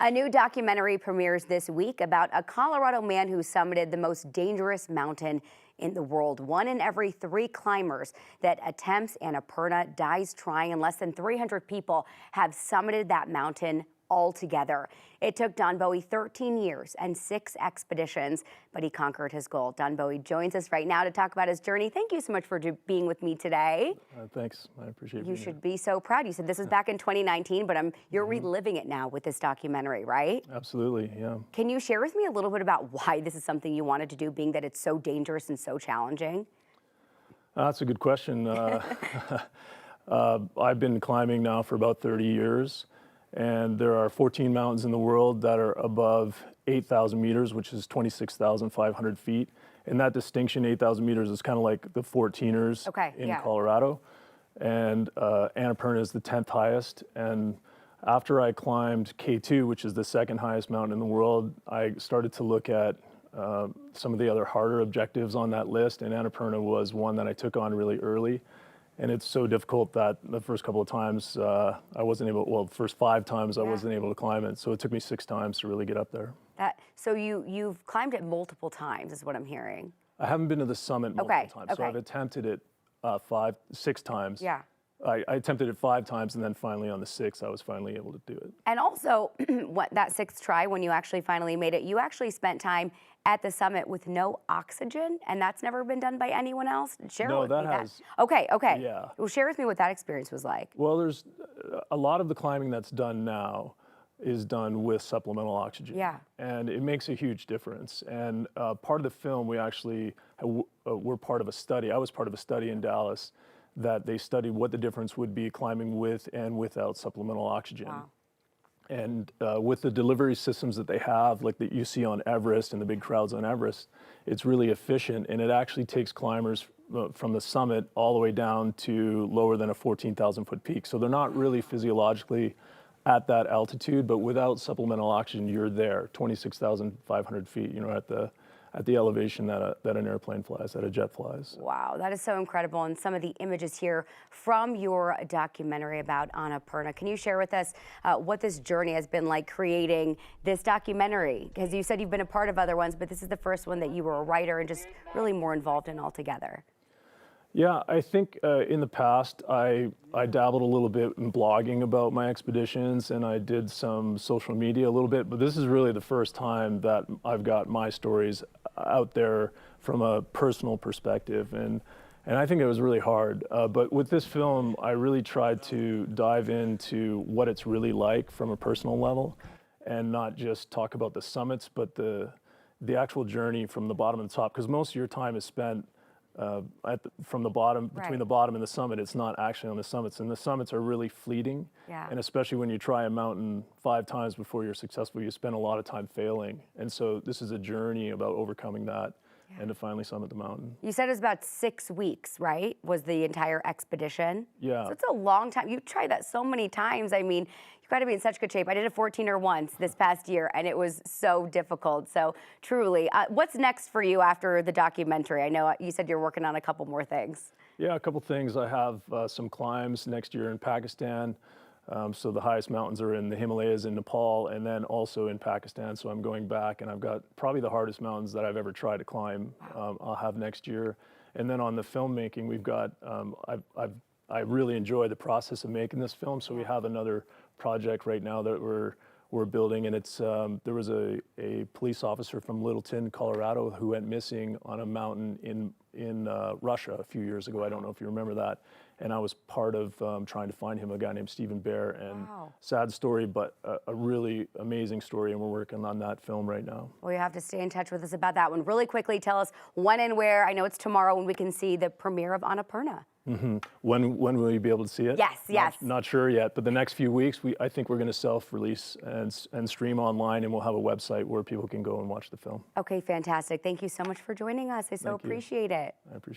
A new documentary premieres this week about a Colorado man who summited the most dangerous mountain in the world. 1 in every 3 climbers that attempts Annapurna dies trying, and less than 300 people have summited that mountain altogether. It took Don Bowie 13 years and 6 expeditions, but he conquered his goal. Don Bowie joins us right now to talk about his journey. Thank you so much for being with me today. Thanks. I appreciate it. You should be so proud. You said this was back in 2019, but you're reliving it now with this documentary, right? Absolutely, yeah. Can you share with me a little bit about why this is something you wanted to do, being that it's so dangerous and so challenging? That's a good question. I've been climbing now for about 30 years. And there are 14 mountains in the world that are above 8,000 meters, which is 26,500 feet. And that distinction, 8,000 meters, is kind of like the 14ers in Colorado. And Annapurna is the 10th highest. And after I climbed K2, which is the 2nd highest mountain in the world, I started to look at some of the other harder objectives on that list. And Annapurna was one that I took on really early. And it's so difficult that the first couple of times I wasn't able, well, the first 5 times I wasn't able to climb it. So it took me 6 times to really get up there. So you've climbed it multiple times is what I'm hearing. I haven't been to the summit multiple times. So I've attempted it 6 times. Yeah. I attempted it 5 times, and then finally on the 6th, I was finally able to do it. And also, that 6th try, when you actually finally made it, you actually spent time at the summit with no oxygen, and that's never been done by anyone else? Share with me that. Okay. Yeah. Well, share with me what that experience was like. Well, there's a lot of the climbing that's done now is done with supplemental oxygen. Yeah. And it makes a huge difference. And part of the film, we actually were part of a study. I was part of a study in Dallas that they studied what the difference would be climbing with and without supplemental oxygen. Wow. And with the delivery systems that they have, like that you see on Everest and the big crowds on Everest, it's really efficient, and it actually takes climbers from the summit all the way down to lower than a 14,000 foot peak. So they're not really physiologically at that altitude, but without supplemental oxygen, you're there, 26,500 feet, you know, at the elevation that an airplane flies, that a jet flies. Wow, that is so incredible. And some of the images here from your documentary about Annapurna. Can you share with us what this journey has been like creating this documentary? Because you said you've been a part of other ones, but this is the first one that you were a writer and just really more involved in altogether. Yeah, I think in the past, I dabbled a little bit in blogging about my expeditions, and I did some social media a little bit, but this is really the first time that I've got my stories out there from a personal perspective, and I think it was really hard. But with this film, I really tried to dive into what it's really like from a personal level, and not just talk about the summits, but the actual journey from the bottom and the top, because most of your time is spent from the bottom, between the bottom and the summit. It's not actually on the summits, and the summits are really fleeting. And especially when you try a mountain 5 times before you're successful, you spend a lot of time failing. And so this is a journey about overcoming that and to finally summit the mountain. You said it was about 6 weeks, right? Was the entire expedition? Yeah. So it's a long time. You tried that so many times. I mean, you've got to be in such good shape. I did a 14er once this past year, and it was so difficult. So truly, what's next for you after the documentary? I know you said you're working on a couple more things. Yeah, a couple things. I have some climbs next year in Pakistan. So the highest mountains are in the Himalayas in Nepal, and then also in Pakistan. So I'm going back, and I've got probably the hardest mountains that I've ever tried to climb. I'll have next year. And then on the filmmaking, we've got, I really enjoy the process of making this film. So we have another project right now that we're building, and it's there was a police officer from Littleton, Colorado, who went missing on a mountain in Russia a few years ago. I don't know if you remember that. And I was part of trying to find him, a guy named Stephen Bear. And sad story, but a really amazing story, and we're working on that film right now. Well, you have to stay in touch with us about that one. Really quickly, tell us when and where. I know it's tomorrow when we can see the premiere of Annapurna. When will you be able to see it? Yes. Not sure yet, but the next few weeks, I think we're going to self-release and stream online, and we'll have a website where people can go and watch the film. Okay, fantastic. Thank you so much for joining us. I so appreciate it. I appreciate it.